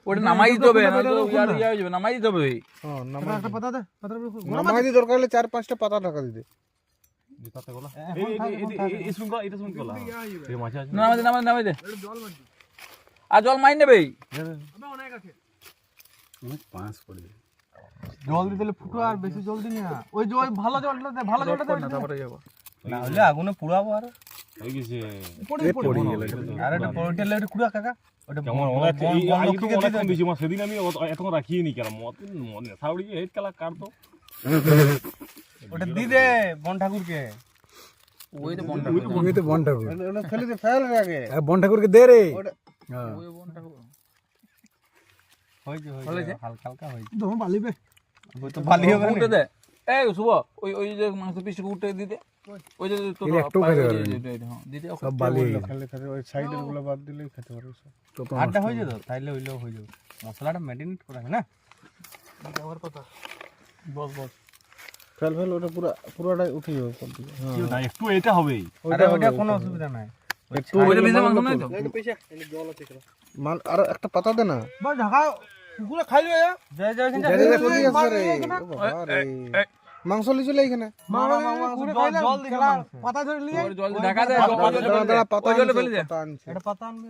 ওটা নামাই দিতে হবে, নামাই দিতে হবে। নামাই দিয়ে দরকার হলে 4-5টা পাতা ঢাকা দিতে। নামাই দে আর জল মাই নেবে। জল দিতে ফুটো আর বেশি জল দিই না, ওই যে ওই ভালো জলটা দে, ভালো জলটা দে, তারপরে যাবো না হলে আগুনে পুড়াবো। আর হয়ে গেছে আর এটা পড়তে লাগে কুড়া কাকা, ওটা কেমন অনেক অনেকক্ষণ দিয়েছি মা, সেদিন আমি এতক্ষণ রাখিনি কেন মনে সাউড়ি হেড কালা কাটতো। ওটা দি দে বন ঠাকুরকে। ওই তো বন ঠাকুর ওটা ফেলে দে, ফেল আগে বন ঠাকুরকে দে রে। ওই বন ঠাকুর হইছে হালকা হালকা হইছে। তোমার বালিবে ওই তো বালি হবে উঠে দে। এই শুভ ওই ওই যে মাংস পিসকে উঠে দিতে, ওই যে তোর একটু খেতে পারবে দিতে সব বালি। খেলে ওই সাইডের গুলো বাদ দিলেই খেতে পারবে সব। আটটা হয়ে যেত, তাইলে হইলেও হয়ে যাবে। মশলাটা ম্যারিনেট করা হবে না। আমার কথা বস বস ফেল ওটা পুরোটাই উঠে যাবে সব দিকে। না একটু এটা হবেই, আরে ওটা কোনো অসুবিধা নাই। একটু ওই যে ভিজে মাংস নাই তো মাল আর একটা পাতা দে না। বাস ঢাকা কুকুরে খাইলো এ জয় জয় মাংস লিয়ে চলে এখানে জল দিকে পাতা ধরে নিয়ে জল ঢাকা দে, পাতা জল ফেলে দে। আনছে। এটা পাতা আনবে।